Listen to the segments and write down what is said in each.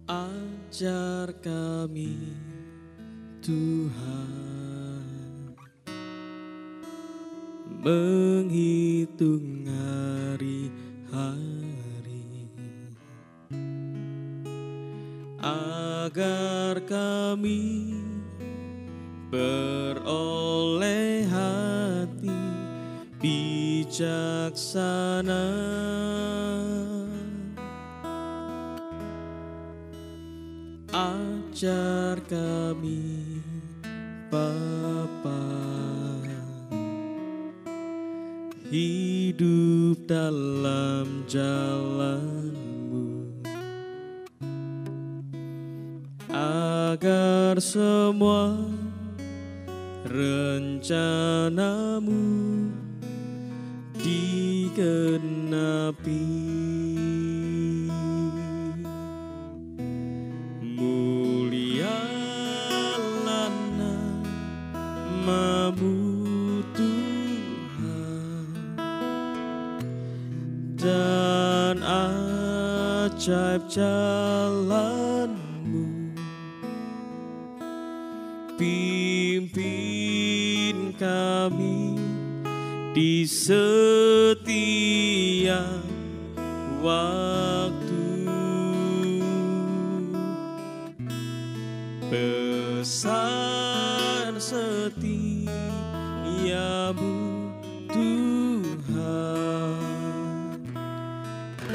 Ajar kami Tuhan menghitung hari-hari, agar kami beroleh hati bijaksana. Ajar kami Bapa, hidup dalam jalan-Mu, agar semua rencana-Mu digenapi. Mulialah nama-Mu Tuhan, dan ajaib jalan-Mu. Pimpin kami di setiap waktu, besar setiamu Tuhan,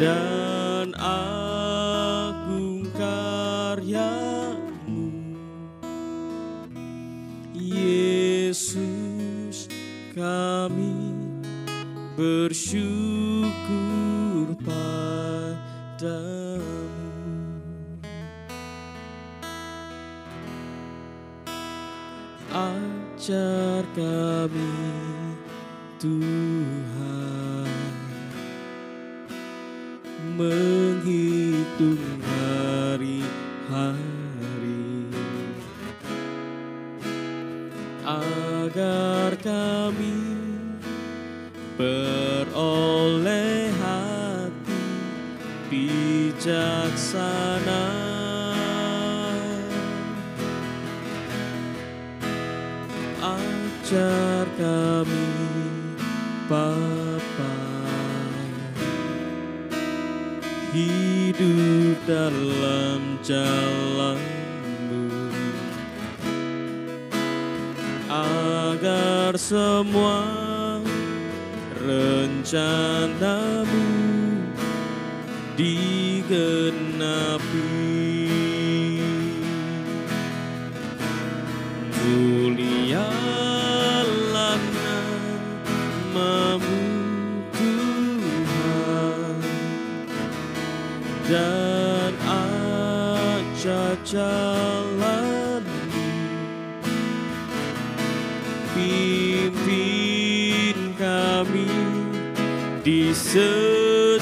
dan agung karya-Mu. Yesus, kami bersyukur padamu. Ajar kami Tuhan menghitung hari-hari, agar kami beroleh hati bijaksana. Ajar kami Bapa, hidup dalam jalan-Mu, agar semua rencana-Mu digenapi. Mulialah nama-Mu Tuhan, dan ajaib jalan-Mu. Pimpin kami di setiap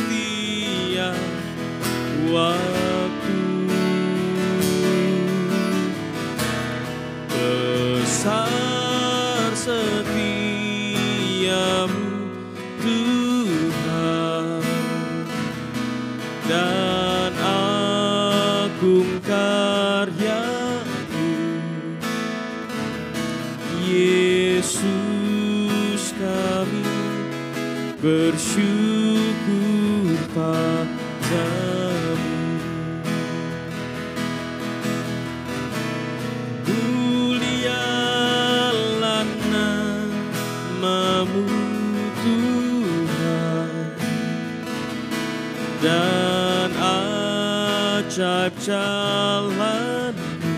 waktu, besar setiamu Tuhan, dan agung karya-Mu. Yesus, kami bersyukur padamu. Mulialah nama-Mu Tuhan, dan ajaib jalan-Mu.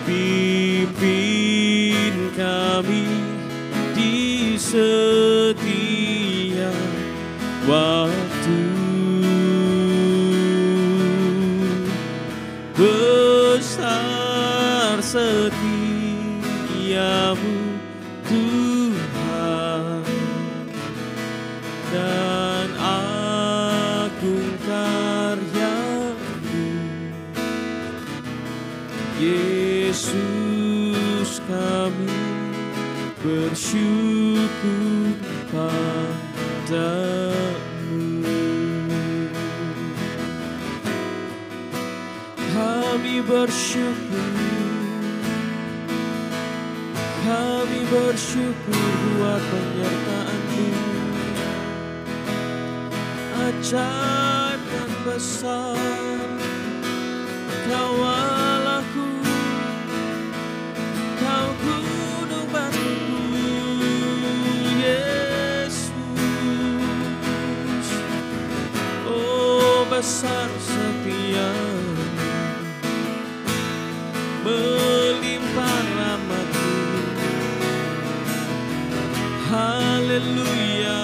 Pimpin kami di setiap waktu, besar setiamu Tuhan, dan agung karya-Mu. bersyukur padamu. Kami bersyukur buat penyertaan-Mu, ajaib dan besar. Kau Allahku, Kau gunung batuku, Yesus. Oh, besar setia-Mu, melimpah rahmat-Mu. Haleluya,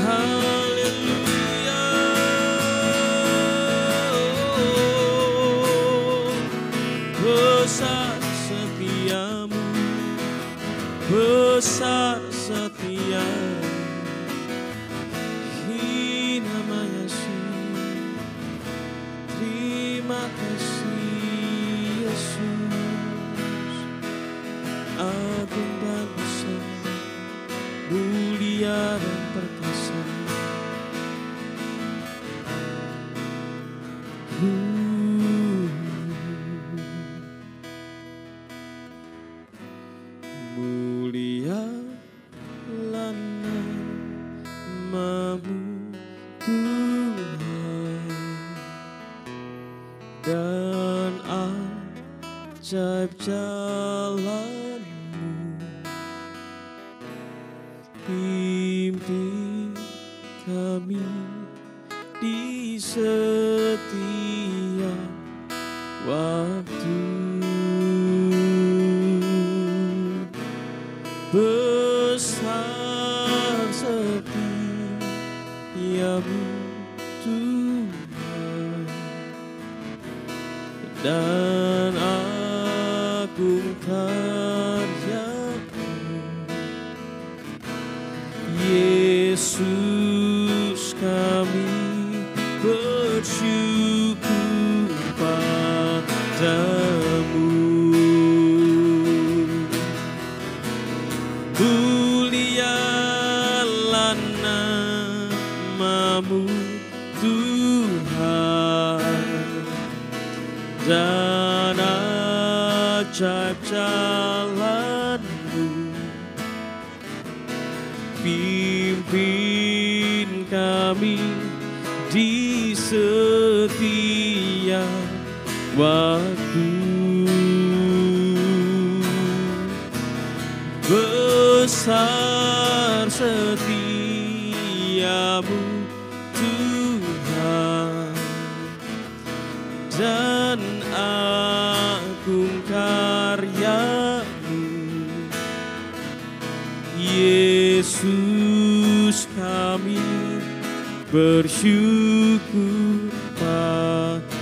haleluya. Besar setia-Mu, besar setia-Mu. Nama Yesus, terima kasih Yesus. Agung dan besar, mulia dan perkasa. Mulialah namamu Tuhan, dan ajaib jalan-Mu. Pimpin kami di setiap waktu. Besar setia-Mu Tuhan, dan agung karya-Mu. Yesus, kami bersyukur padamu. Mulialah namamu Tuhan, dan ajaib jalan-Mu. Pimpin kami di setiap waktu. Besar setia-Mu Tuhan, dan agung karya-Mu. Yesus, kami bersyukur padamu.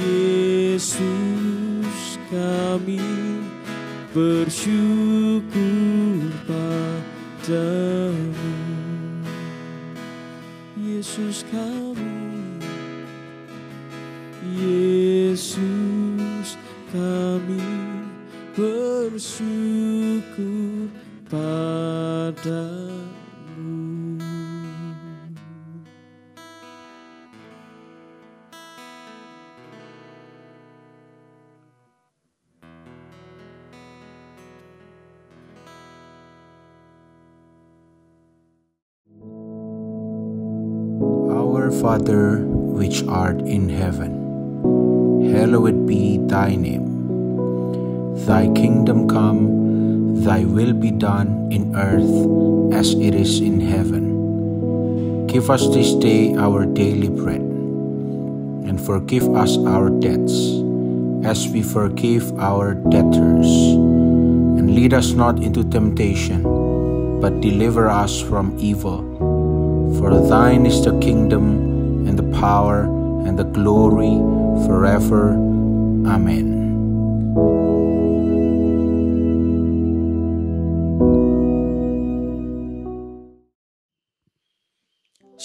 Yesus, kami bersyukur padamu. Yesus kami, Yesus kami bersyukur padamu. Our Father, which art in heaven, hallowed be thy name. Thy kingdom come, thy will be done in earth as it is in heaven. Give us this day our daily bread, and forgive us our debts, as we forgive our debtors. And lead us not into temptation, but deliver us from evil. For thine is the kingdom, and the power, and the glory, forever. Amen.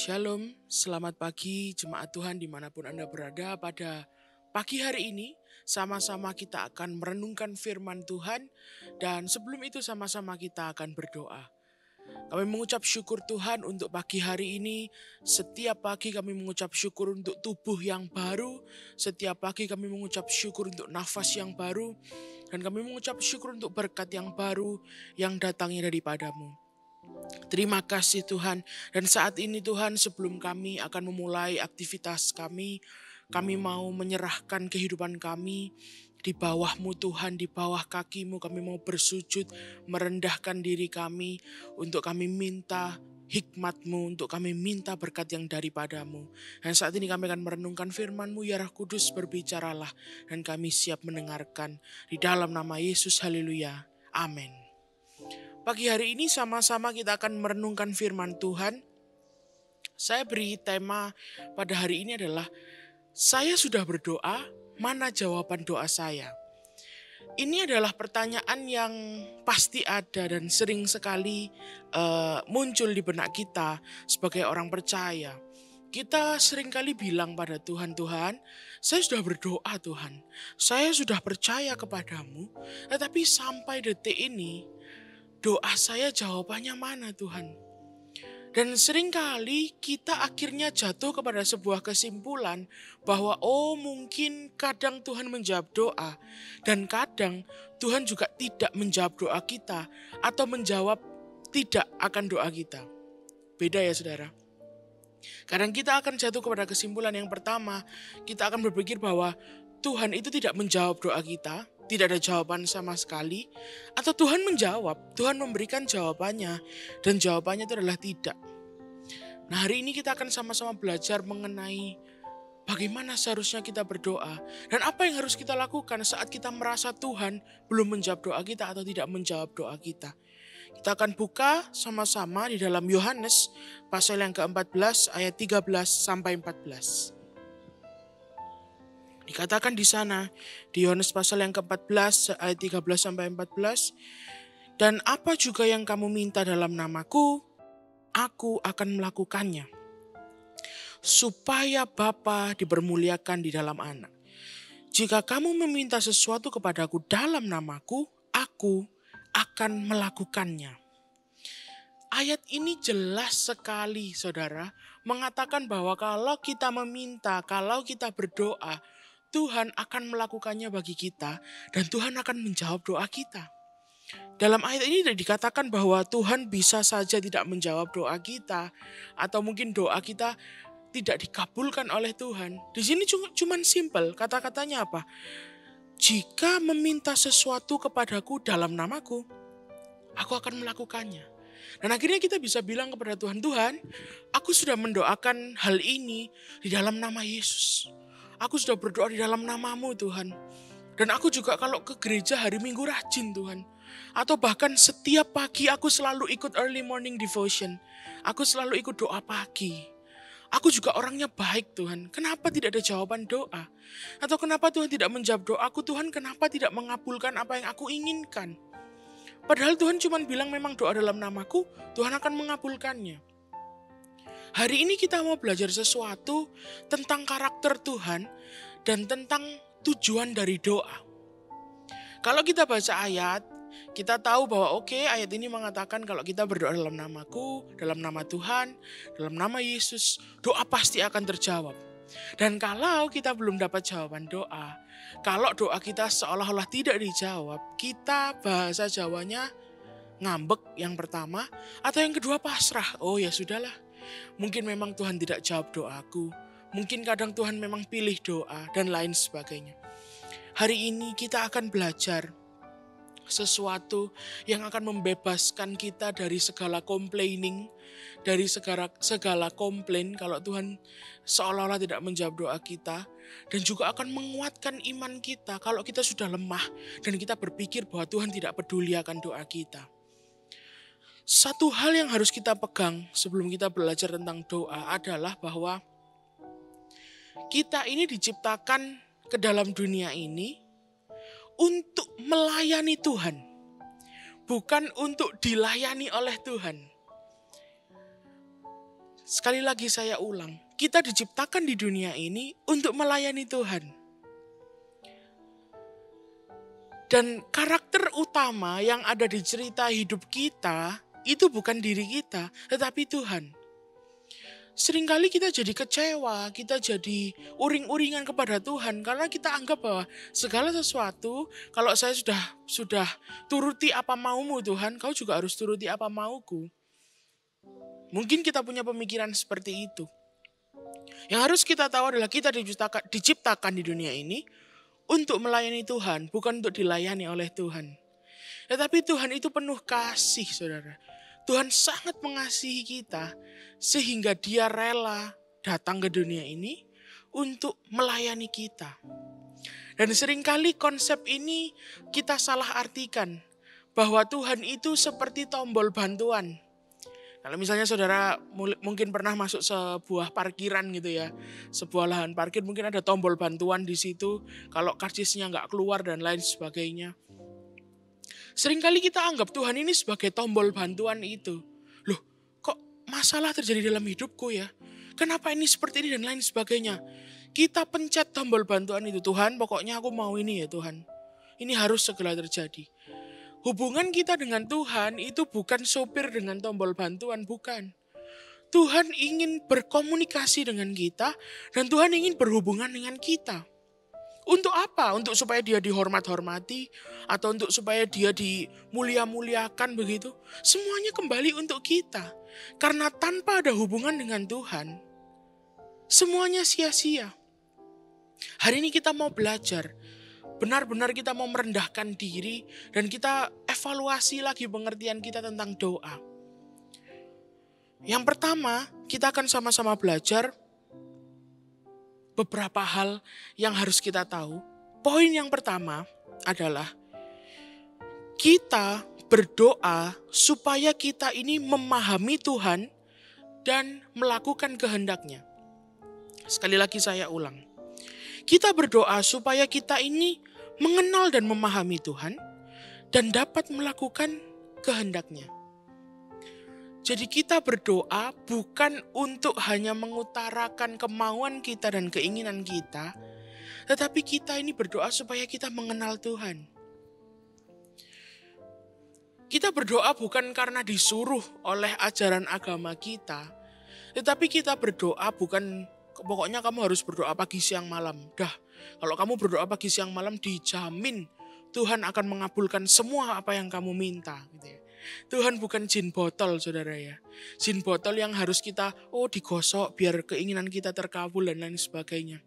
Shalom, selamat pagi jemaat Tuhan dimanapun Anda berada. Pada pagi hari ini sama-sama kita akan merenungkan firman Tuhan. Dan sebelum itu sama-sama kita akan berdoa. Kami mengucap syukur Tuhan untuk pagi hari ini. Setiap pagi kami mengucap syukur untuk tubuh yang baru. Setiap pagi kami mengucap syukur untuk nafas yang baru. Dan kami mengucap syukur untuk berkat yang baru yang datangnya daripadamu. Terima kasih Tuhan. Dan saat ini Tuhan, sebelum kami akan memulai aktivitas kami mau menyerahkan kehidupan kami di bawah-Mu Tuhan, di bawah kaki-Mu. Kami mau bersujud, merendahkan diri kami untuk kami minta hikmat-Mu, untuk kami minta berkat yang daripadamu. Dan saat ini kami akan merenungkan firman-Mu, ya Roh Kudus berbicaralah, dan kami siap mendengarkan. Di dalam nama Yesus, haleluya, amin. Pagi hari ini sama-sama kita akan merenungkan firman Tuhan. Saya beri tema pada hari ini adalah, saya sudah berdoa, mana jawaban doa saya? Ini adalah pertanyaan yang pasti ada dan sering sekali muncul di benak kita sebagai orang percaya. Kita seringkali bilang pada Tuhan, Tuhan, saya sudah berdoa Tuhan, saya sudah percaya kepadamu, tetapi sampai detik ini, doa saya jawabannya mana Tuhan? Dan seringkali kita akhirnya jatuh kepada sebuah kesimpulan bahwa mungkin kadang Tuhan menjawab doa dan kadang Tuhan juga tidak menjawab doa kita atau menjawab tidak akan doa kita. Beda ya saudara. Kadang kita akan jatuh kepada kesimpulan yang pertama, kita akan berpikir bahwa Tuhan itu tidak menjawab doa kita, tidak ada jawaban sama sekali, atau Tuhan menjawab, Tuhan memberikan jawabannya, dan jawabannya itu adalah tidak. Nah, hari ini kita akan sama-sama belajar mengenai bagaimana seharusnya kita berdoa, dan apa yang harus kita lakukan saat kita merasa Tuhan belum menjawab doa kita atau tidak menjawab doa kita. Kita akan buka sama-sama di dalam Yohanes pasal yang ke-14 ayat 13 sampai 14. Dikatakan di sana, di Yohanes pasal yang ke-14 ayat 13 sampai 14, dan apa juga yang kamu minta dalam namaku, aku akan melakukannya, supaya Bapa dipermuliakan di dalam Anak. Jika kamu meminta sesuatu kepadaku dalam namaku, aku akan melakukannya. Ayat ini jelas sekali saudara, mengatakan bahwa kalau kita meminta, kalau kita berdoa, Tuhan akan melakukannya bagi kita dan Tuhan akan menjawab doa kita. Dalam ayat ini dikatakan bahwa Tuhan bisa saja tidak menjawab doa kita atau mungkin doa kita tidak dikabulkan oleh Tuhan. Di sini cuma simple, kata-katanya apa? Jika meminta sesuatu kepadaku dalam namaku, aku akan melakukannya. Dan akhirnya kita bisa bilang kepada Tuhan, Tuhan, aku sudah mendoakan hal ini di dalam nama Yesus. Aku sudah berdoa di dalam namamu Tuhan. Dan aku juga kalau ke gereja hari Minggu rajin Tuhan. Atau bahkan setiap pagi aku selalu ikut early morning devotion. Aku selalu ikut doa pagi. Aku juga orangnya baik Tuhan. Kenapa tidak ada jawaban doa? Atau kenapa Tuhan tidak menjawab doaku? Tuhan kenapa tidak mengabulkan apa yang aku inginkan? Padahal Tuhan cuma bilang memang doa dalam namaku, Tuhan akan mengabulkannya. Hari ini kita mau belajar sesuatu tentang karakter Tuhan dan tentang tujuan dari doa. Kalau kita baca ayat, kita tahu bahwa ayat ini mengatakan kalau kita berdoa dalam namaku, dalam nama Tuhan, dalam nama Yesus, doa pasti akan terjawab. Dan kalau kita belum dapat jawaban doa, kalau doa kita seolah-olah tidak dijawab, kita bahasa Jawanya ngambek yang pertama, atau yang kedua pasrah. Oh ya sudahlah, mungkin memang Tuhan tidak jawab doaku, mungkin kadang Tuhan memang pilih doa, dan lain sebagainya. Hari ini kita akan belajar sesuatu yang akan membebaskan kita dari segala complaining, dari segala komplain kalau Tuhan seolah-olah tidak menjawab doa kita, dan juga akan menguatkan iman kita kalau kita sudah lemah dan kita berpikir bahwa Tuhan tidak peduli akan doa kita. Satu hal yang harus kita pegang sebelum kita belajar tentang doa adalah bahwa kita ini diciptakan ke dalam dunia ini untuk melayani Tuhan, bukan untuk dilayani oleh Tuhan. Sekali lagi saya ulang, kita diciptakan di dunia ini untuk melayani Tuhan. Dan karakter utama yang ada di cerita hidup kita, itu bukan diri kita, tetapi Tuhan. Seringkali kita jadi kecewa, kita jadi uring-uringan kepada Tuhan karena kita anggap bahwa segala sesuatu, kalau saya sudah turuti apa maumu Tuhan, kau juga harus turuti apa mauku. Mungkin kita punya pemikiran seperti itu. Yang harus kita tahu adalah kita diciptakan di dunia ini untuk melayani Tuhan, bukan untuk dilayani oleh Tuhan. Tetapi Tuhan itu penuh kasih, saudara. Tuhan sangat mengasihi kita sehingga Dia rela datang ke dunia ini untuk melayani kita. Dan seringkali konsep ini kita salah artikan bahwa Tuhan itu seperti tombol bantuan. Kalau misalnya saudara mungkin pernah masuk sebuah parkiran gitu ya, sebuah lahan parkir mungkin ada tombol bantuan di situ, kalau karcisnya nggak keluar dan lain sebagainya. Seringkali kita anggap Tuhan ini sebagai tombol bantuan itu. Loh, kok masalah terjadi dalam hidupku ya? Kenapa ini seperti ini dan lain sebagainya? Kita pencet tombol bantuan itu, Tuhan pokoknya aku mau ini ya Tuhan. Ini harus segera terjadi. Hubungan kita dengan Tuhan itu bukan sopir dengan tombol bantuan, bukan. Tuhan ingin berkomunikasi dengan kita dan Tuhan ingin berhubungan dengan kita. Untuk apa? Untuk supaya Dia dihormat-hormati atau untuk supaya Dia dimulia-muliakan begitu? Semuanya kembali untuk kita. Karena tanpa ada hubungan dengan Tuhan, semuanya sia-sia. Hari ini kita mau belajar. Benar-benar kita mau merendahkan diri dan kita evaluasi lagi pengertian kita tentang doa. Yang pertama, kita akan sama-sama belajar beberapa hal yang harus kita tahu. Poin yang pertama adalah kita berdoa supaya kita ini memahami Tuhan dan melakukan kehendak-Nya. Sekali lagi saya ulang. Kita berdoa supaya kita ini mengenal dan memahami Tuhan dan dapat melakukan kehendak-Nya. Jadi kita berdoa bukan untuk hanya mengutarakan kemauan kita dan keinginan kita, tetapi kita ini berdoa supaya kita mengenal Tuhan. Kita berdoa bukan karena disuruh oleh ajaran agama kita, tetapi kita berdoa bukan pokoknya kamu harus berdoa pagi siang malam. Dah, kalau kamu berdoa pagi siang malam dijamin Tuhan akan mengabulkan semua apa yang kamu minta gitu ya. Tuhan bukan jin botol saudara ya. Jin botol yang harus kita digosok biar keinginan kita terkabul dan lain sebagainya.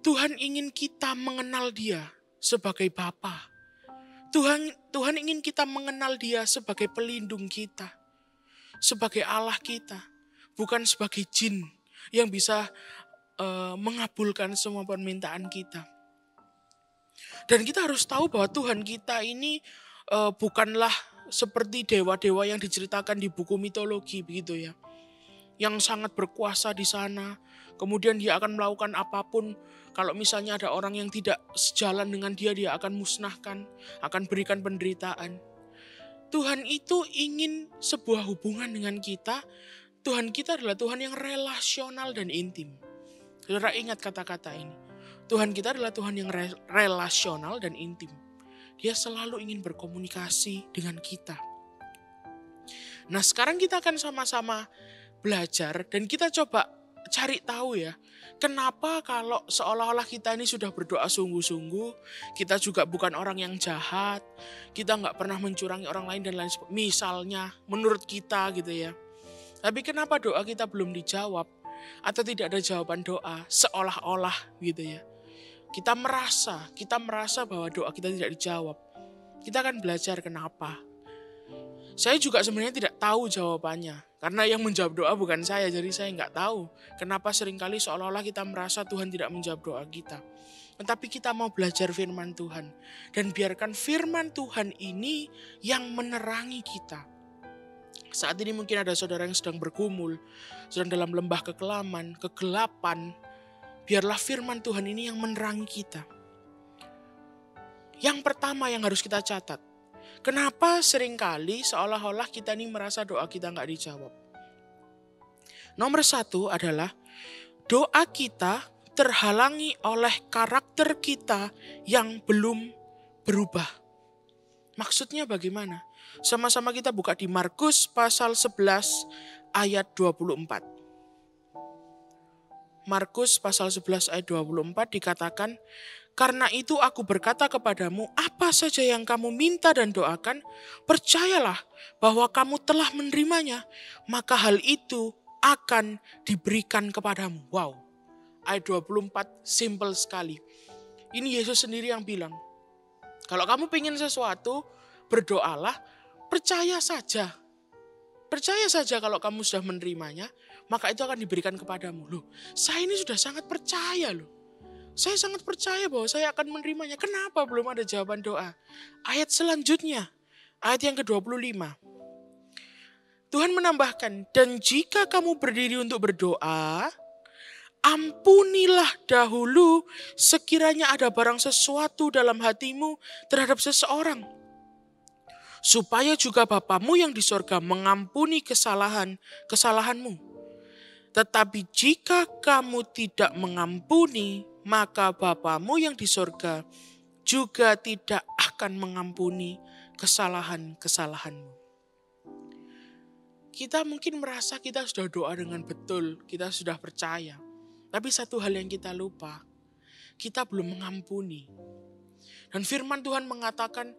Tuhan ingin kita mengenal Dia sebagai Bapa. Tuhan ingin kita mengenal Dia sebagai pelindung kita. Sebagai Allah kita. Bukan sebagai jin yang bisa mengabulkan semua permintaan kita. Dan kita harus tahu bahwa Tuhan kita ini bukanlah seperti dewa-dewa yang diceritakan di buku mitologi begitu ya. Yang sangat berkuasa di sana. Kemudian Dia akan melakukan apapun. Kalau misalnya ada orang yang tidak sejalan dengan Dia akan musnahkan, akan berikan penderitaan. Tuhan itu ingin sebuah hubungan dengan kita. Tuhan kita adalah Tuhan yang relasional dan intim. Saudara ingat kata-kata ini. Tuhan kita adalah Tuhan yang relasional dan intim. Dia selalu ingin berkomunikasi dengan kita. Nah sekarang kita akan sama-sama belajar dan kita coba cari tahu ya. Kenapa kalau seolah-olah kita ini sudah berdoa sungguh-sungguh, kita juga bukan orang yang jahat, kita nggak pernah mencurangi orang lain dan lain sebagainya. Misalnya menurut kita gitu ya. Tapi kenapa doa kita belum dijawab atau tidak ada jawaban doa seolah-olah gitu ya. Kita merasa bahwa doa kita tidak dijawab. Kita akan belajar kenapa. Saya juga sebenarnya tidak tahu jawabannya. Karena yang menjawab doa bukan saya, jadi saya nggak tahu. Kenapa seringkali seolah-olah kita merasa Tuhan tidak menjawab doa kita. Tetapi kita mau belajar firman Tuhan. Dan biarkan firman Tuhan ini yang menerangi kita. Saat ini mungkin ada saudara yang sedang bergumul, sedang dalam lembah kekelaman, kegelapan. Biarlah firman Tuhan ini yang menerangi kita. Yang pertama yang harus kita catat. Kenapa seringkali seolah-olah kita ini merasa doa kita nggak dijawab. Nomor 1 adalah doa kita terhalangi oleh karakter kita yang belum berubah. Maksudnya bagaimana? Sama-sama kita buka di Markus pasal 11 ayat 24. Markus pasal 11 ayat 24 dikatakan, "Karena itu aku berkata kepadamu, apa saja yang kamu minta dan doakan, percayalah bahwa kamu telah menerimanya, maka hal itu akan diberikan kepadamu." Wow, ayat 24 simple sekali. Ini Yesus sendiri yang bilang, kalau kamu pengen sesuatu, berdoalah, percaya saja. Percaya saja kalau kamu sudah menerimanya, maka itu akan diberikan kepadamu. Loh, saya ini sudah sangat percaya loh. Saya sangat percaya bahwa saya akan menerimanya. Kenapa belum ada jawaban doa? Ayat selanjutnya, ayat yang ke-25. Tuhan menambahkan, "Dan jika kamu berdiri untuk berdoa, ampunilah dahulu sekiranya ada barang sesuatu dalam hatimu terhadap seseorang, supaya juga Bapamu yang di sorga mengampuni kesalahanmu. Tetapi jika kamu tidak mengampuni, maka Bapamu yang di sorga juga tidak akan mengampuni kesalahan-kesalahanmu." Kita mungkin merasa kita sudah doa dengan betul, kita sudah percaya. Tapi satu hal yang kita lupa, kita belum mengampuni. Dan firman Tuhan mengatakan,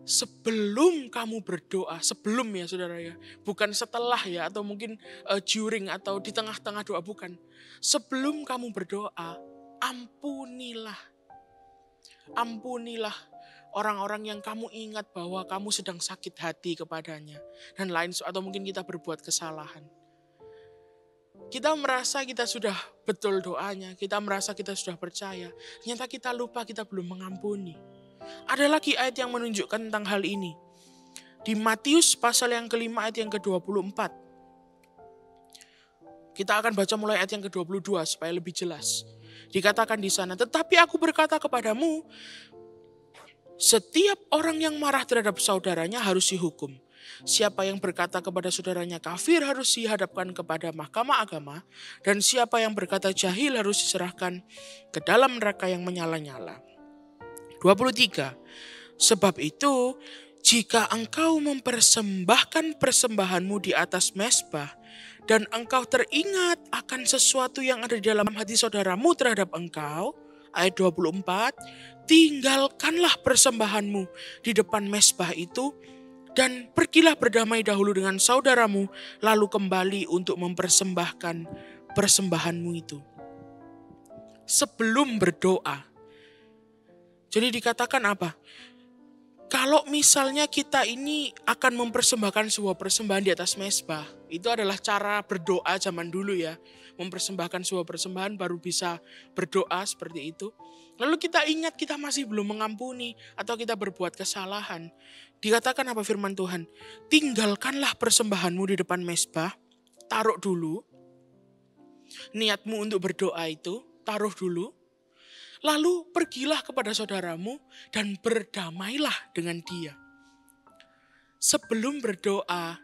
sebelum kamu berdoa, sebelum ya saudara ya, bukan setelah ya, atau mungkin during atau di tengah-tengah doa, bukan. Sebelum kamu berdoa, ampunilah. Ampunilah orang-orang yang kamu ingat bahwa kamu sedang sakit hati kepadanya. Dan lain, atau mungkin kita berbuat kesalahan. Kita merasa kita sudah betul doanya, kita merasa kita sudah percaya. Ternyata kita lupa, kita belum mengampuni. Ada lagi ayat yang menunjukkan tentang hal ini. Di Matius pasal yang kelima ayat yang ke-24. Kita akan baca mulai ayat yang ke-22 supaya lebih jelas. Dikatakan di sana, "Tetapi aku berkata kepadamu, setiap orang yang marah terhadap saudaranya harus dihukum. Siapa yang berkata kepada saudaranya kafir harus dihadapkan kepada mahkamah agama, dan siapa yang berkata jahil harus diserahkan ke dalam neraka yang menyala-nyala." 23. "Sebab itu, jika engkau mempersembahkan persembahanmu di atas mezbah, dan engkau teringat akan sesuatu yang ada di dalam hati saudaramu terhadap engkau," ayat 24, "tinggalkanlah persembahanmu di depan mezbah itu, dan pergilah berdamai dahulu dengan saudaramu, lalu kembali untuk mempersembahkan persembahanmu itu." Sebelum berdoa. Jadi dikatakan apa? Kalau misalnya kita ini akan mempersembahkan sebuah persembahan di atas mezbah, itu adalah cara berdoa zaman dulu ya. Mempersembahkan sebuah persembahan baru bisa berdoa seperti itu. Lalu kita ingat kita masih belum mengampuni atau kita berbuat kesalahan. Dikatakan apa firman Tuhan? Tinggalkanlah persembahanmu di depan mezbah, taruh dulu. Niatmu untuk berdoa itu, taruh dulu. Lalu pergilah kepada saudaramu dan berdamailah dengan dia. Sebelum berdoa,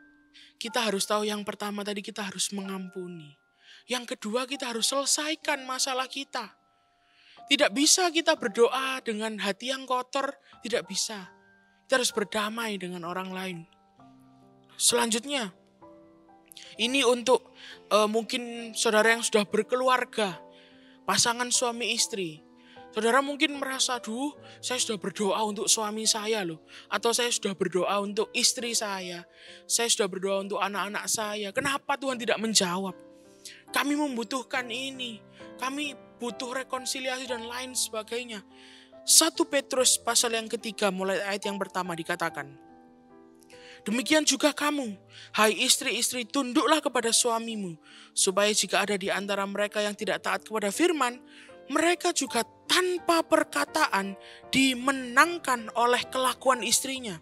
kita harus tahu yang pertama tadi kita harus mengampuni. Yang kedua kita harus selesaikan masalah kita. Tidak bisa kita berdoa dengan hati yang kotor, tidak bisa. Kita harus berdamai dengan orang lain. Selanjutnya, ini untuk mungkin saudara yang sudah berkeluarga, pasangan suami istri. Saudara mungkin merasa, "Duh, saya sudah berdoa untuk suami saya loh. Atau saya sudah berdoa untuk istri saya. Saya sudah berdoa untuk anak-anak saya. Kenapa Tuhan tidak menjawab? Kami membutuhkan ini. Kami butuh rekonsiliasi dan lain sebagainya." 1 Petrus pasal yang ketiga mulai ayat yang pertama dikatakan, "Demikian juga kamu, hai istri-istri, tunduklah kepada suamimu, supaya jika ada di antara mereka yang tidak taat kepada firman, mereka juga tanpa perkataan dimenangkan oleh kelakuan istrinya.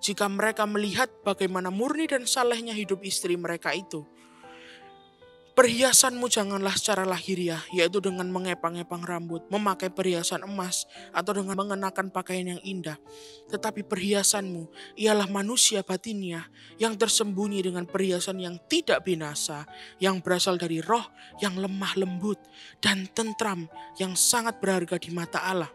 Jika mereka melihat bagaimana murni dan salehnya hidup istri mereka itu. Perhiasanmu janganlah secara lahiriah, yaitu dengan mengepang-epang rambut, memakai perhiasan emas, atau dengan mengenakan pakaian yang indah. Tetapi perhiasanmu ialah manusia batiniah yang tersembunyi dengan perhiasan yang tidak binasa, yang berasal dari roh yang lemah lembut dan tentram, yang sangat berharga di mata Allah.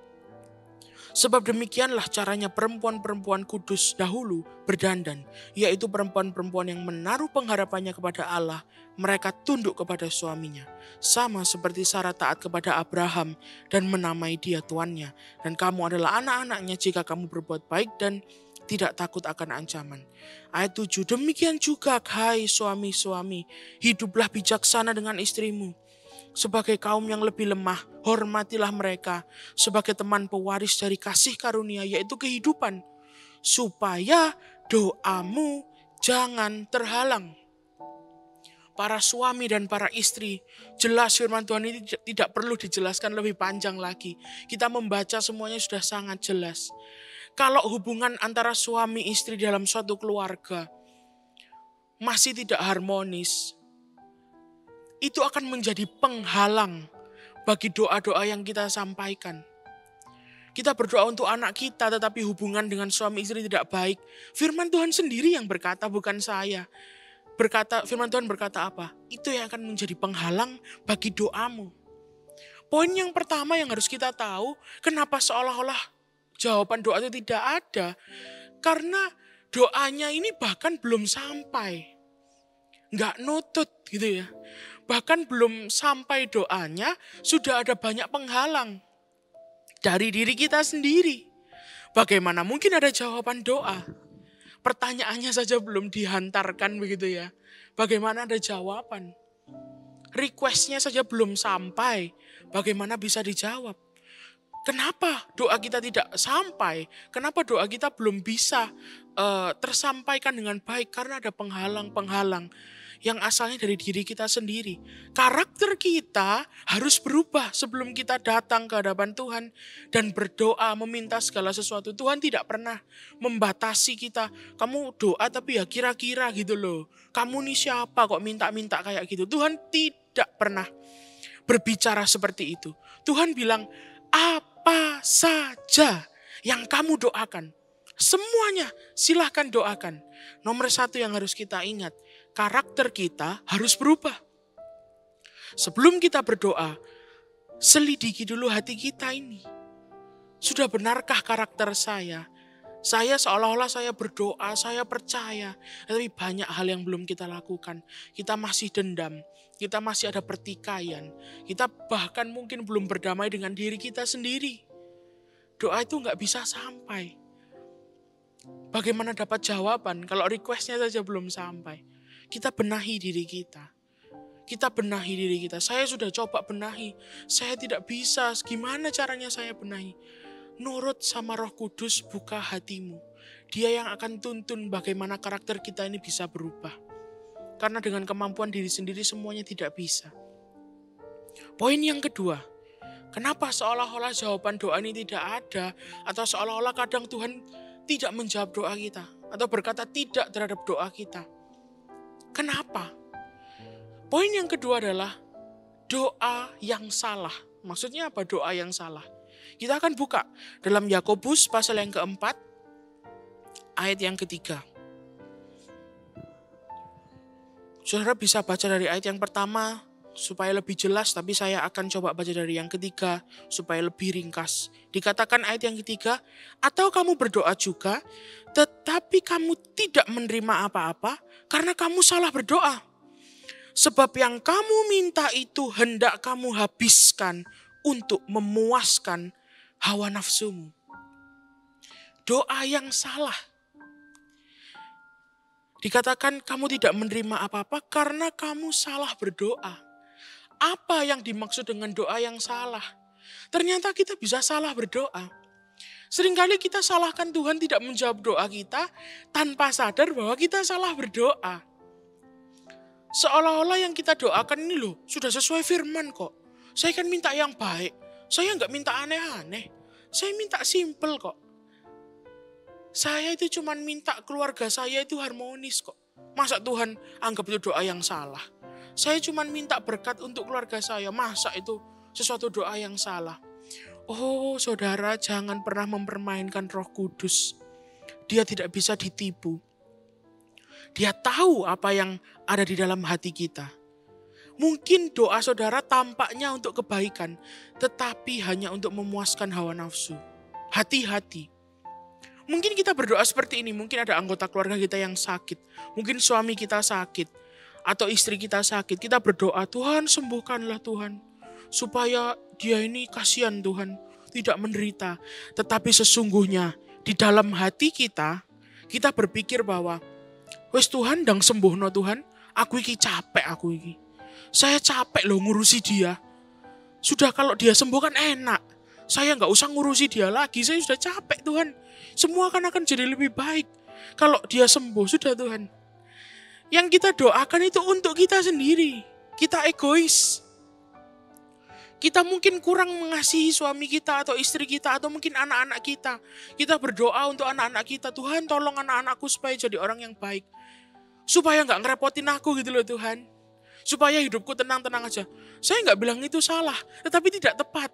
Sebab demikianlah caranya perempuan-perempuan kudus dahulu berdandan, yaitu perempuan-perempuan yang menaruh pengharapannya kepada Allah, mereka tunduk kepada suaminya. Sama seperti Sarah taat kepada Abraham dan menamai dia tuannya. Dan kamu adalah anak-anaknya jika kamu berbuat baik dan tidak takut akan ancaman. Ayat 7, demikian juga hai suami-suami, hiduplah bijaksana dengan istrimu. Sebagai kaum yang lebih lemah, hormatilah mereka sebagai teman pewaris dari kasih karunia, yaitu kehidupan, supaya doamu jangan terhalang. Para suami dan para istri, jelas firman Tuhan ini tidak perlu dijelaskan lebih panjang lagi. Kita membaca semuanya sudah sangat jelas. Kalau hubungan antara suami istri dalam suatu keluarga masih tidak harmonis, itu akan menjadi penghalang bagi doa-doa yang kita sampaikan. Kita berdoa untuk anak kita, tetapi hubungan dengan suami istri tidak baik. Firman Tuhan sendiri yang berkata, bukan saya. Firman Tuhan berkata apa? Itu yang akan menjadi penghalang bagi doamu. Poin yang pertama yang harus kita tahu, kenapa seolah-olah jawaban doa itu tidak ada. Karena doanya ini bahkan belum sampai. Nggak nutut gitu ya. Bahkan belum sampai doanya, sudah ada banyak penghalang dari diri kita sendiri. Bagaimana mungkin ada jawaban doa? Pertanyaannya saja belum dihantarkan begitu ya. Bagaimana ada jawaban? Requestnya saja belum sampai. Bagaimana bisa dijawab? Kenapa doa kita tidak sampai? Kenapa doa kita belum bisa tersampaikan dengan baik? Karena ada penghalang-penghalang yang asalnya dari diri kita sendiri. Karakter kita harus berubah sebelum kita datang ke hadapan Tuhan dan berdoa meminta segala sesuatu. Tuhan tidak pernah membatasi kita. Kamu doa tapi ya kira-kira gitu loh. Kamu nih siapa kok minta-minta kayak gitu. Tuhan tidak pernah berbicara seperti itu. Tuhan bilang, apa saja yang kamu doakan, semuanya silahkan doakan. Nomor satu yang harus kita ingat, karakter kita harus berubah. Sebelum kita berdoa, selidiki dulu hati kita ini. Sudah benarkah karakter saya? Saya seolah-olah saya berdoa, saya percaya. Tapi banyak hal yang belum kita lakukan. Kita masih dendam, kita masih ada pertikaian. Kita bahkan mungkin belum berdamai dengan diri kita sendiri. Doa itu gak bisa sampai. Bagaimana dapat jawaban kalau requestnya saja belum sampai? Kita benahi diri kita. Kita benahi diri kita. Saya sudah coba benahi. Saya tidak bisa. Gimana caranya saya benahi? Nurut sama Roh Kudus, buka hatimu. Dia yang akan tuntun bagaimana karakter kita ini bisa berubah. Karena dengan kemampuan diri sendiri semuanya tidak bisa. Poin yang kedua. Kenapa seolah-olah jawaban doa ini tidak ada? Atau seolah-olah kadang Tuhan tidak menjawab doa kita. Atau berkata tidak terhadap doa kita. Kenapa? Poin yang kedua adalah doa yang salah. Maksudnya apa doa yang salah? Kita akan buka dalam Yakobus pasal yang keempat, ayat yang ketiga. Saudara bisa baca dari ayat yang pertama supaya lebih jelas, tapi saya akan coba baca dari yang ketiga supaya lebih ringkas. Dikatakan ayat yang ketiga, atau kamu berdoa juga, tetapi kamu tidak menerima apa-apa karena kamu salah berdoa. Sebab yang kamu minta itu hendak kamu habiskan untuk memuaskan hawa nafsumu. Doa yang salah. Dikatakan kamu tidak menerima apa-apa karena kamu salah berdoa. Apa yang dimaksud dengan doa yang salah? Ternyata kita bisa salah berdoa. Seringkali kita salahkan Tuhan tidak menjawab doa kita tanpa sadar bahwa kita salah berdoa. Seolah-olah yang kita doakan ini loh sudah sesuai firman kok. Saya kan minta yang baik. Saya nggak minta aneh-aneh. Saya minta simple kok. Saya itu cuma minta keluarga saya itu harmonis kok. Masa Tuhan anggap itu doa yang salah? Saya cuma minta berkat untuk keluarga saya. Masa itu sesuatu doa yang salah? Oh saudara, jangan pernah mempermainkan Roh Kudus. Dia tidak bisa ditipu. Dia tahu apa yang ada di dalam hati kita. Mungkin doa saudara tampaknya untuk kebaikan, tetapi hanya untuk memuaskan hawa nafsu. Hati-hati. Mungkin kita berdoa seperti ini, mungkin ada anggota keluarga kita yang sakit. Mungkin suami kita sakit, atau istri kita sakit. Kita berdoa, Tuhan sembuhkanlah Tuhan. Supaya dia ini kasihan Tuhan, tidak menderita. Tetapi sesungguhnya di dalam hati kita berpikir bahwa, wes Tuhan dang sembuhno Tuhan, aku iki capek aku iki. Saya capek loh ngurusi dia. Sudah kalau dia sembuh kan enak. Saya gak usah ngurusi dia lagi, saya sudah capek Tuhan. Semua akan jadi lebih baik kalau dia sembuh, sudah Tuhan. Yang kita doakan itu untuk kita sendiri. Kita egois. Kita mungkin kurang mengasihi suami kita atau istri kita atau mungkin anak-anak kita. Kita berdoa untuk anak-anak kita. Tuhan tolong anak-anakku supaya jadi orang yang baik. Supaya gak ngerepotin aku gitu loh Tuhan. Supaya hidupku tenang-tenang aja. Saya gak bilang itu salah, tetapi tidak tepat.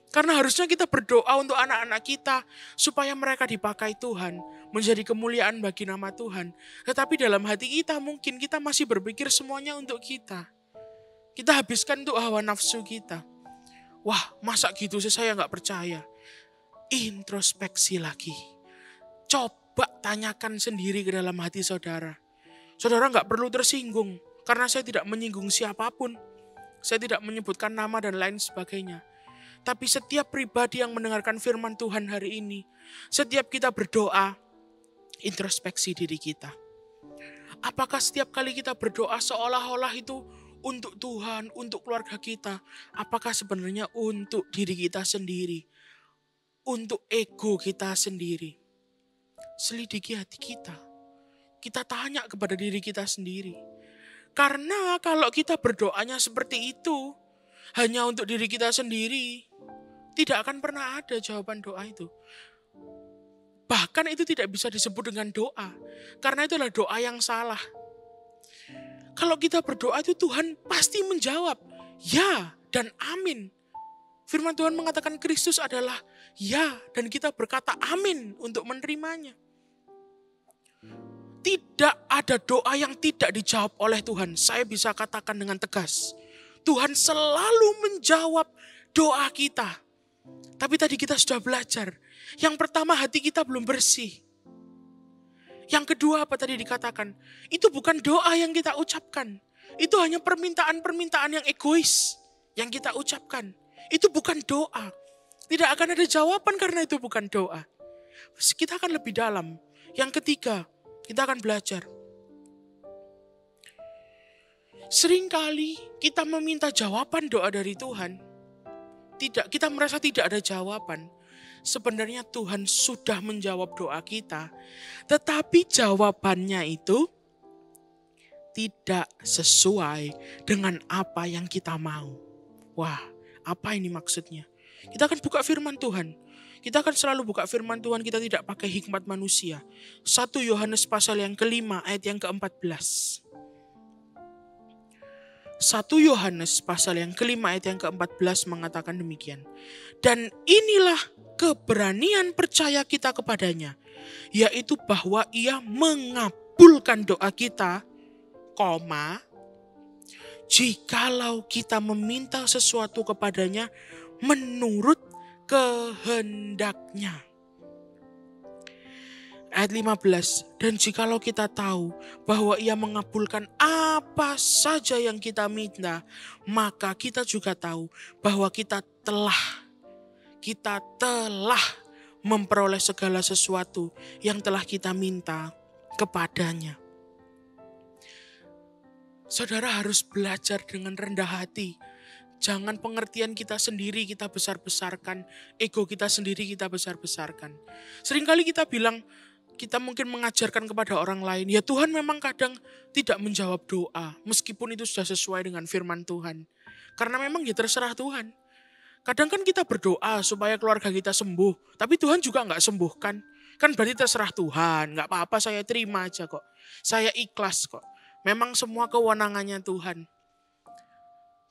Karena harusnya kita berdoa untuk anak-anak kita supaya mereka dipakai Tuhan, menjadi kemuliaan bagi nama Tuhan. Tetapi dalam hati kita mungkin kita masih berpikir semuanya untuk kita. Kita habiskan untuk hawa nafsu kita. Wah, masa gitu sih, saya gak percaya. Introspeksi lagi. Coba tanyakan sendiri ke dalam hati saudara. Saudara gak perlu tersinggung, karena saya tidak menyinggung siapapun. Saya tidak menyebutkan nama dan lain sebagainya. Tapi setiap pribadi yang mendengarkan firman Tuhan hari ini, setiap kita berdoa, introspeksi diri kita. Apakah setiap kali kita berdoa seolah-olah itu untuk Tuhan, untuk keluarga kita? Apakah sebenarnya untuk diri kita sendiri? Untuk ego kita sendiri? Selidiki hati kita. Kita tanya kepada diri kita sendiri. Karena kalau kita berdoanya seperti itu, hanya untuk diri kita sendiri, tidak akan pernah ada jawaban doa itu. Bahkan itu tidak bisa disebut dengan doa. Karena itu adalah doa yang salah. Kalau kita berdoa itu Tuhan pasti menjawab. Ya dan amin. Firman Tuhan mengatakan Kristus adalah ya. Dan kita berkata amin untuk menerimanya. Tidak ada doa yang tidak dijawab oleh Tuhan. Saya bisa katakan dengan tegas. Tuhan selalu menjawab doa kita. Tapi tadi kita sudah belajar. Yang pertama hati kita belum bersih. Yang kedua apa tadi dikatakan? Itu bukan doa yang kita ucapkan. Itu hanya permintaan-permintaan yang egois yang kita ucapkan. Itu bukan doa. Tidak akan ada jawaban karena itu bukan doa. Kita akan lebih dalam. Yang ketiga, kita akan belajar. Seringkali kita meminta jawaban doa dari Tuhan. Kita merasa tidak ada jawaban. Sebenarnya Tuhan sudah menjawab doa kita. Tetapi jawabannya itu tidak sesuai dengan apa yang kita mau. Wah, apa ini maksudnya? Kita akan buka firman Tuhan. Kita akan selalu buka firman Tuhan, kita tidak pakai hikmat manusia. 1 Yohanes pasal yang ke-5 ayat yang ke-14. 1 Yohanes pasal yang ke-5 ayat yang ke-14 mengatakan demikian. Dan inilah keberanian percaya kita kepadanya, yaitu bahwa ia mengabulkan doa kita, jikalau kita meminta sesuatu kepadanya menurut kehendaknya. Ayat 15, dan jikalau kita tahu bahwa ia mengabulkan apa saja yang kita minta, maka kita juga tahu bahwa kita telah memperoleh segala sesuatu yang telah kita minta kepadanya. Saudara harus belajar dengan rendah hati. Jangan pengertian kita sendiri kita besar-besarkan, ego kita sendiri kita besar-besarkan. Seringkali kita bilang, kita mungkin mengajarkan kepada orang lain, ya Tuhan memang kadang tidak menjawab doa, meskipun itu sudah sesuai dengan firman Tuhan. Karena memang ya terserah Tuhan. Kadang kan kita berdoa supaya keluarga kita sembuh, tapi Tuhan juga nggak sembuhkan. Kan berarti terserah Tuhan, nggak apa-apa saya terima aja kok. Saya ikhlas kok. Memang semua kewenangannya Tuhan.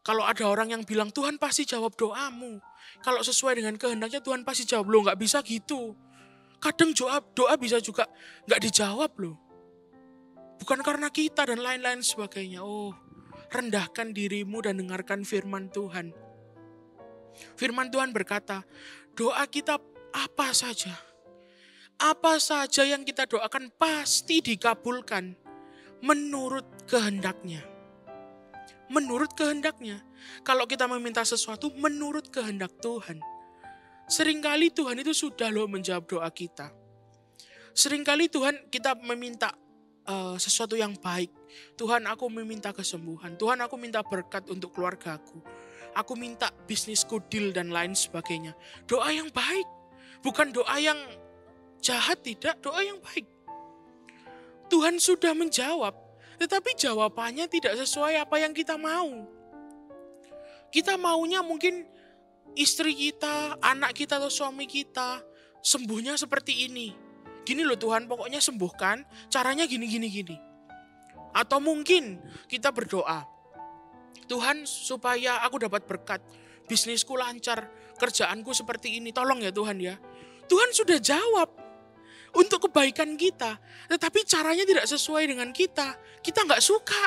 Kalau ada orang yang bilang Tuhan pasti jawab doamu. Kalau sesuai dengan kehendaknya Tuhan pasti jawab. Loh, nggak bisa gitu. Kadang doa bisa juga nggak dijawab loh. Bukan karena kita dan lain-lain sebagainya. Oh, rendahkan dirimu dan dengarkan firman Tuhan. Firman Tuhan berkata, doa kita apa saja. Apa saja yang kita doakan pasti dikabulkan menurut kehendaknya. Menurut kehendaknya. Kalau kita meminta sesuatu menurut kehendak Tuhan. Seringkali Tuhan itu sudah loh menjawab doa kita. Seringkali Tuhan kita meminta sesuatu yang baik. Tuhan, aku meminta kesembuhan. Tuhan, aku minta berkat untuk keluargaku. Aku minta bisnisku deal dan lain sebagainya. Doa yang baik. Bukan doa yang jahat, tidak. Doa yang baik. Tuhan sudah menjawab. Tetapi jawabannya tidak sesuai apa yang kita mau. Kita maunya mungkin istri kita, anak kita atau suami kita sembuhnya seperti ini. Gini loh Tuhan, pokoknya sembuhkan, caranya gini. Atau mungkin kita berdoa, Tuhan supaya aku dapat berkat, bisnisku lancar, kerjaanku seperti ini, tolong ya Tuhan ya. Tuhan sudah jawab untuk kebaikan kita, tetapi caranya tidak sesuai dengan kita. Kita nggak suka.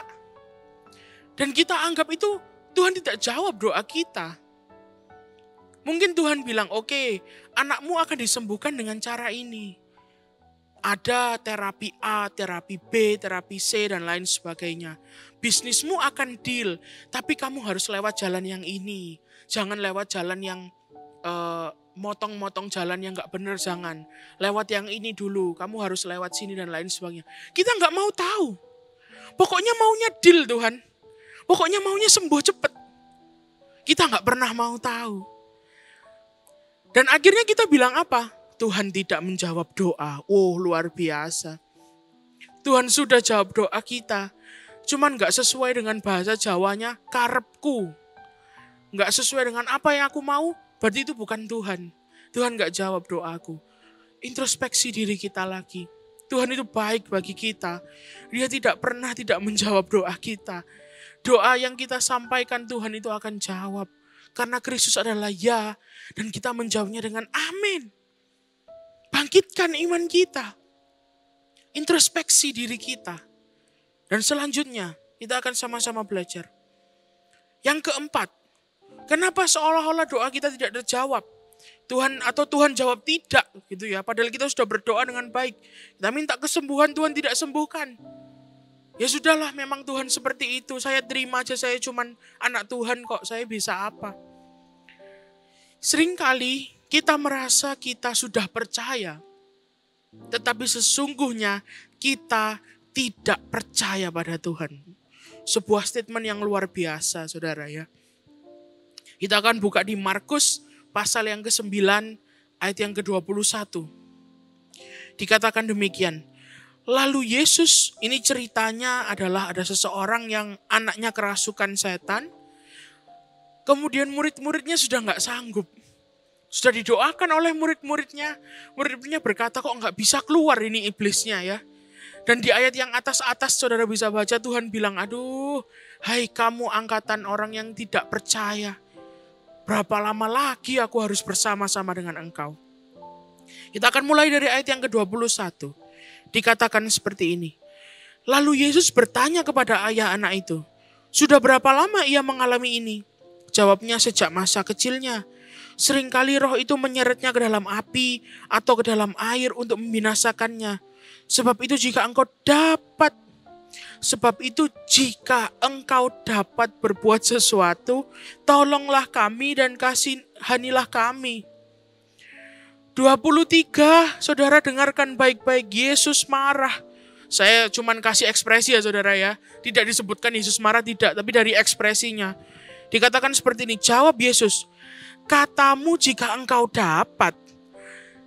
Dan kita anggap itu Tuhan tidak jawab doa kita. Mungkin Tuhan bilang, oke, anakmu akan disembuhkan dengan cara ini. Ada terapi A, terapi B, terapi C, dan lain sebagainya. Bisnismu akan deal, tapi kamu harus lewat jalan yang ini. Jangan lewat jalan yang motong-motong jalan yang gak benar, jangan. Lewat yang ini dulu, kamu harus lewat sini dan lain sebagainya. Kita gak mau tahu. Pokoknya maunya deal Tuhan. Pokoknya maunya sembuh cepet. Kita gak pernah mau tahu. Dan akhirnya kita bilang apa? Tuhan tidak menjawab doa. Oh, luar biasa. Tuhan sudah jawab doa kita. Cuman gak sesuai dengan bahasa Jawanya, karepku. Gak sesuai dengan apa yang aku mau, berarti itu bukan Tuhan. Tuhan gak jawab doaku. Introspeksi diri kita lagi. Tuhan itu baik bagi kita. Dia tidak pernah tidak menjawab doa kita. Doa yang kita sampaikan Tuhan itu akan jawab. Karena Kristus adalah ya. Dan kita menjawabnya dengan amin. Bangkitkan iman kita. Introspeksi diri kita. Dan selanjutnya kita akan sama-sama belajar. Yang keempat. Kenapa seolah-olah doa kita tidak terjawab? Tuhan jawab tidak gitu ya. Padahal kita sudah berdoa dengan baik. Kita minta kesembuhan, Tuhan tidak sembuhkan. Ya sudahlah, memang Tuhan seperti itu. Saya terima aja, saya cuman anak Tuhan kok. Saya bisa apa? Seringkali kita merasa kita sudah percaya. Tetapi sesungguhnya kita tidak percaya pada Tuhan. Sebuah statement yang luar biasa, saudara ya. Kita akan buka di Markus pasal yang ke-9 ayat yang ke-21. Dikatakan demikian. Lalu Yesus, ini ceritanya adalah ada seseorang yang anaknya kerasukan setan. Kemudian murid-muridnya sudah gak sanggup. Sudah didoakan oleh murid-muridnya. Murid-muridnya berkata kok gak bisa keluar ini iblisnya ya. Dan di ayat yang atas-atas saudara bisa baca Tuhan bilang, aduh, hai kamu angkatan orang yang tidak percaya. Berapa lama lagi aku harus bersama-sama dengan engkau? Kita akan mulai dari ayat yang ke-21. Dikatakan seperti ini. Lalu Yesus bertanya kepada ayah anak itu, sudah berapa lama ia mengalami ini? Jawabnya, sejak masa kecilnya. Seringkali roh itu menyeretnya ke dalam api atau ke dalam air untuk membinasakannya. Sebab itu jika engkau dapat berbuat sesuatu, tolonglah kami dan kasihanilah kami. 23, saudara dengarkan baik-baik, Yesus marah. Saya cuman kasih ekspresi ya saudara ya. Tidak disebutkan Yesus marah, tidak, tapi dari ekspresinya. Dikatakan seperti ini, jawab Yesus, katamu jika engkau dapat.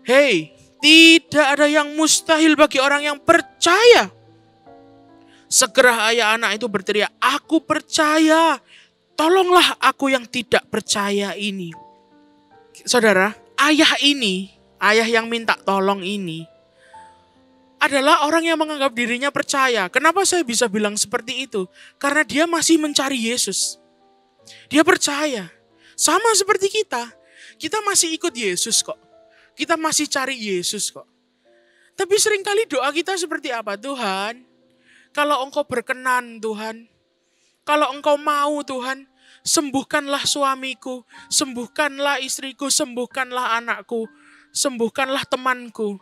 Hei, tidak ada yang mustahil bagi orang yang percaya. Segera ayah anak itu berteriak, aku percaya, tolonglah aku yang tidak percaya ini. Saudara, ayah yang minta tolong ini, adalah orang yang menganggap dirinya percaya. Kenapa saya bisa bilang seperti itu? Karena dia masih mencari Yesus. Dia percaya. Sama seperti kita. Kita masih ikut Yesus kok. Kita masih cari Yesus kok. Tapi seringkali doa kita seperti apa? Tuhan, kalau Engkau berkenan Tuhan, kalau Engkau mau Tuhan, sembuhkanlah suamiku, sembuhkanlah istriku, sembuhkanlah anakku, sembuhkanlah temanku.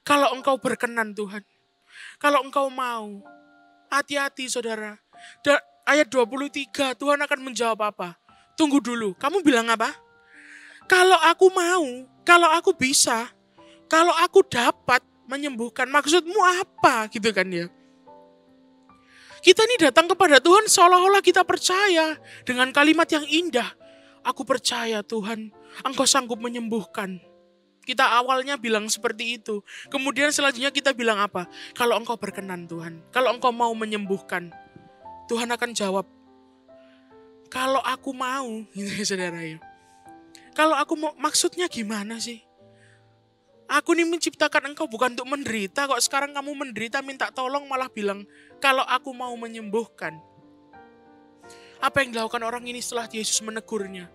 Kalau Engkau berkenan Tuhan, kalau Engkau mau. Hati-hati saudara. Ayat 23, Tuhan akan menjawab apa? Tunggu dulu, kamu bilang apa? Kalau aku mau, kalau aku bisa, kalau aku dapat menyembuhkan, maksudmu apa? Gitu kan ya. Kita ini datang kepada Tuhan seolah-olah kita percaya dengan kalimat yang indah. Aku percaya Tuhan, Engkau sanggup menyembuhkan. Kita awalnya bilang seperti itu. Kemudian selanjutnya kita bilang apa? Kalau Engkau berkenan Tuhan, kalau Engkau mau menyembuhkan, Tuhan akan jawab, kalau aku mau, gitu ya saudara ya. Kalau aku mau, maksudnya gimana sih? Aku ini menciptakan engkau bukan untuk menderita, kok sekarang kamu menderita minta tolong malah bilang, kalau aku mau menyembuhkan. Apa yang dilakukan orang ini setelah Yesus menegurnya?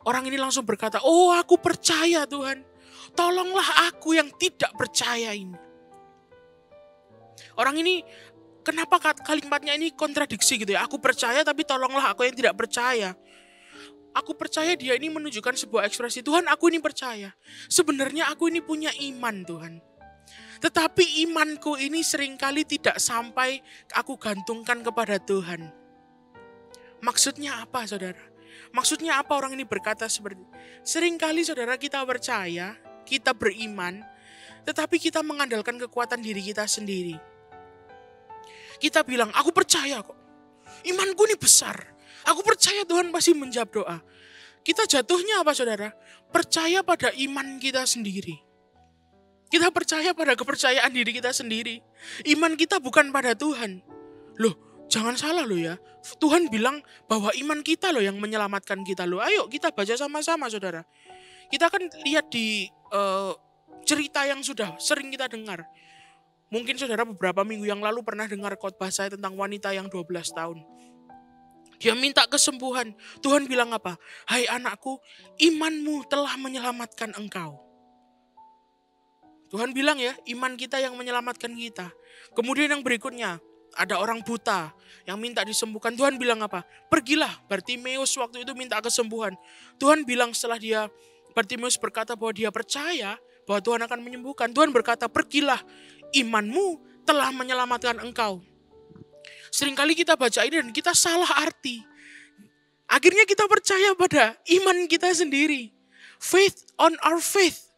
Orang ini langsung berkata, oh aku percaya Tuhan, tolonglah aku yang tidak percaya ini. Orang ini, kenapa kalimatnya ini kontradiksi gitu ya? Aku percaya tapi tolonglah aku yang tidak percaya. Aku percaya dia ini menunjukkan sebuah ekspresi, Tuhan aku ini percaya. Sebenarnya aku ini punya iman Tuhan. Tetapi imanku ini seringkali tidak sampai aku gantungkan kepada Tuhan. Maksudnya apa saudara? Maksudnya apa orang ini berkata seperti itu? Seringkali saudara kita percaya, kita beriman, tetapi kita mengandalkan kekuatan diri kita sendiri. Kita bilang, aku percaya kok. Imanku ini besar. Aku percaya Tuhan pasti menjawab doa. Kita jatuhnya apa saudara? Percaya pada iman kita sendiri. Kita percaya pada kepercayaan diri kita sendiri. Iman kita bukan pada Tuhan. Loh, jangan salah loh ya. Tuhan bilang bahwa iman kita loh yang menyelamatkan kita loh. Ayo kita baca sama-sama saudara. Kita akan lihat di cerita yang sudah sering kita dengar. Mungkin saudara beberapa minggu yang lalu pernah dengar khotbah saya tentang wanita yang 12 tahun. Dia minta kesembuhan. Tuhan bilang apa? Hai anakku, imanmu telah menyelamatkan engkau. Tuhan bilang ya, iman kita yang menyelamatkan kita. Kemudian yang berikutnya, ada orang buta yang minta disembuhkan. Tuhan bilang apa? Pergilah, Bartimeus waktu itu minta kesembuhan. Tuhan bilang setelah Bartimeus berkata bahwa dia percaya bahwa Tuhan akan menyembuhkan. Tuhan berkata, pergilah, imanmu telah menyelamatkan engkau. Seringkali kita baca ini dan kita salah arti. Akhirnya kita percaya pada iman kita sendiri. Faith on our faith.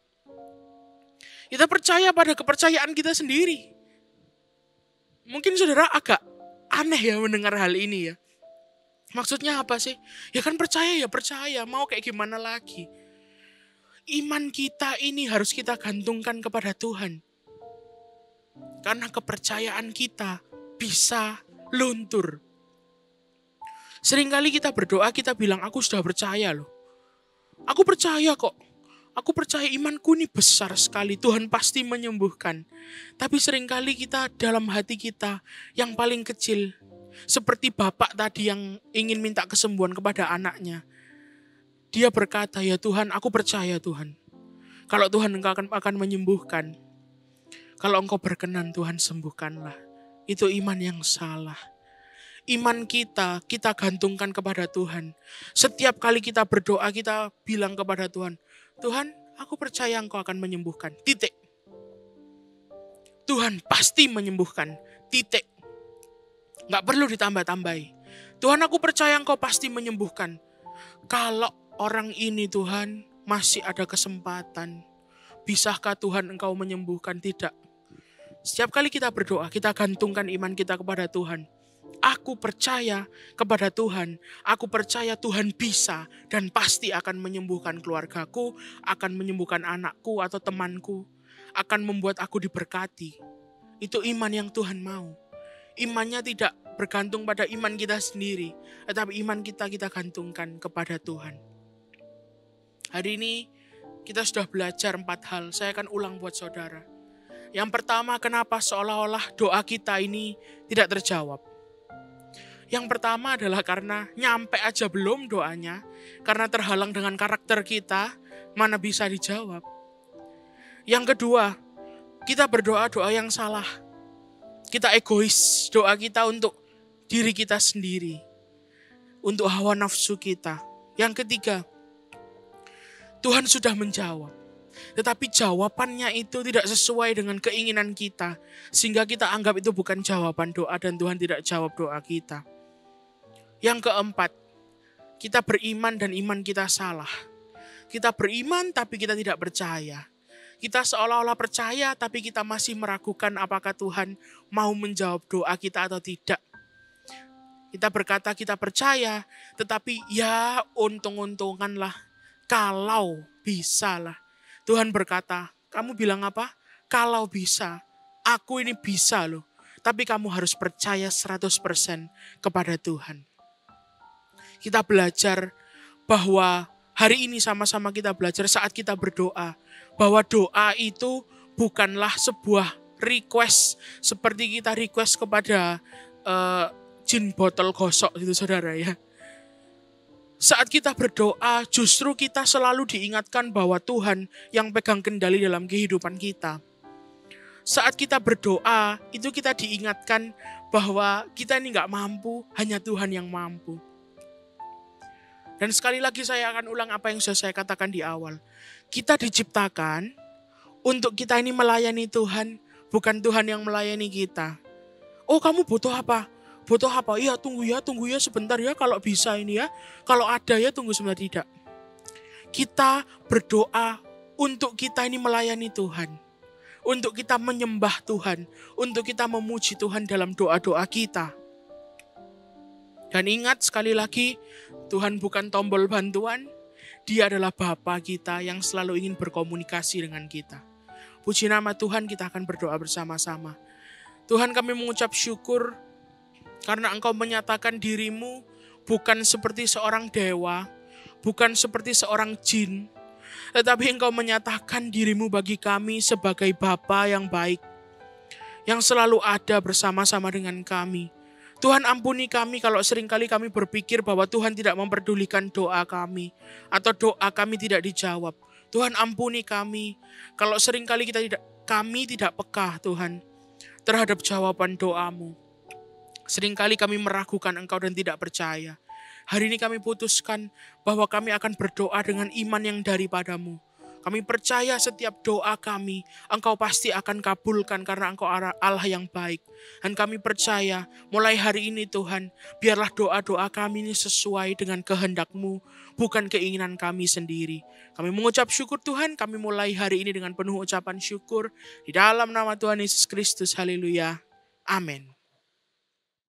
Kita percaya pada kepercayaan kita sendiri. Mungkin saudara agak aneh ya mendengar hal ini ya. Maksudnya apa sih? Ya kan percaya ya percaya. Mau kayak gimana lagi? Iman kita ini harus kita gantungkan kepada Tuhan. Karena kepercayaan kita bisa luntur. Seringkali kita berdoa, kita bilang, aku sudah percaya loh. Aku percaya kok. Aku percaya imanku ini besar sekali. Tuhan pasti menyembuhkan. Tapi seringkali kita dalam hati kita yang paling kecil. Seperti bapak tadi yang ingin minta kesembuhan kepada anaknya. Dia berkata, ya Tuhan, aku percaya Tuhan. Kalau Tuhan engkau akan menyembuhkan. Kalau engkau berkenan Tuhan sembuhkanlah. Itu iman yang salah. Iman kita gantungkan kepada Tuhan. Setiap kali kita berdoa, kita bilang kepada Tuhan, Tuhan, aku percaya engkau akan menyembuhkan. Titik. Tuhan pasti menyembuhkan. Titik. Gak perlu ditambah-tambahi. Tuhan, aku percaya engkau pasti menyembuhkan. Kalau orang ini Tuhan, masih ada kesempatan. Bisakah Tuhan engkau menyembuhkan? Tidak. Setiap kali kita berdoa, kita gantungkan iman kita kepada Tuhan. Aku percaya kepada Tuhan. Aku percaya Tuhan bisa dan pasti akan menyembuhkan keluargaku, akan menyembuhkan anakku atau temanku, akan membuat aku diberkati. Itu iman yang Tuhan mau. Imannya tidak bergantung pada iman kita sendiri, tetapi iman kita gantungkan kepada Tuhan. Hari ini kita sudah belajar 4 hal. Saya akan ulang buat saudara. Yang pertama, kenapa seolah-olah doa kita ini tidak terjawab. Yang pertama adalah karena nyampe aja belum doanya, karena terhalang dengan karakter kita, mana bisa dijawab. Yang kedua, kita berdoa doa yang salah. Kita egois, doa kita untuk diri kita sendiri, untuk hawa nafsu kita. Yang ketiga, Tuhan sudah menjawab, tetapi jawabannya itu tidak sesuai dengan keinginan kita, sehingga kita anggap itu bukan jawaban doa dan Tuhan tidak jawab doa kita. Yang keempat, kita beriman dan iman kita salah. Kita beriman tapi kita tidak percaya. Kita seolah-olah percaya tapi kita masih meragukan apakah Tuhan mau menjawab doa kita atau tidak. Kita berkata kita percaya, tetapi ya untung-untunganlah kalau bisa lah. Tuhan berkata, kamu bilang apa? Kalau bisa, aku ini bisa loh. Tapi kamu harus percaya 100% kepada Tuhan. Kita belajar bahwa hari ini sama-sama kita belajar saat kita berdoa, bahwa doa itu bukanlah sebuah request seperti kita request kepada jin botol gosok gitu saudara ya. Saat kita berdoa justru kita selalu diingatkan bahwa Tuhan yang pegang kendali dalam kehidupan kita. Saat kita berdoa itu kita diingatkan bahwa kita ini gak mampu, hanya Tuhan yang mampu. Dan sekali lagi saya akan ulang apa yang sudah saya katakan di awal. Kita diciptakan untuk kita ini melayani Tuhan, bukan Tuhan yang melayani kita. Oh, kamu butuh apa? Butuh apa? Iya, tunggu ya sebentar ya kalau bisa ini ya. Kalau ada ya tunggu sebentar, tidak. Kita berdoa untuk kita ini melayani Tuhan. Untuk kita menyembah Tuhan. Untuk kita memuji Tuhan dalam doa-doa kita. Dan ingat sekali lagi, Tuhan bukan tombol bantuan. Dia adalah Bapa kita yang selalu ingin berkomunikasi dengan kita. Puji nama Tuhan, kita akan berdoa bersama-sama. Tuhan, kami mengucap syukur karena Engkau menyatakan dirimu bukan seperti seorang dewa, bukan seperti seorang jin, tetapi Engkau menyatakan dirimu bagi kami sebagai Bapa yang baik, yang selalu ada bersama-sama dengan kami. Tuhan, ampuni kami kalau seringkali kami berpikir bahwa Tuhan tidak memperdulikan doa kami atau doa kami tidak dijawab. Tuhan, ampuni kami kalau seringkali kami tidak peka Tuhan terhadap jawaban doamu. Seringkali kami meragukan Engkau dan tidak percaya. Hari ini kami putuskan bahwa kami akan berdoa dengan iman yang daripadamu. Kami percaya setiap doa kami, Engkau pasti akan kabulkan karena Engkau Allah yang baik. Dan kami percaya mulai hari ini Tuhan, biarlah doa-doa kami ini sesuai dengan kehendak-Mu, bukan keinginan kami sendiri. Kami mengucap syukur Tuhan, kami mulai hari ini dengan penuh ucapan syukur. Di dalam nama Tuhan Yesus Kristus, haleluya. Amin.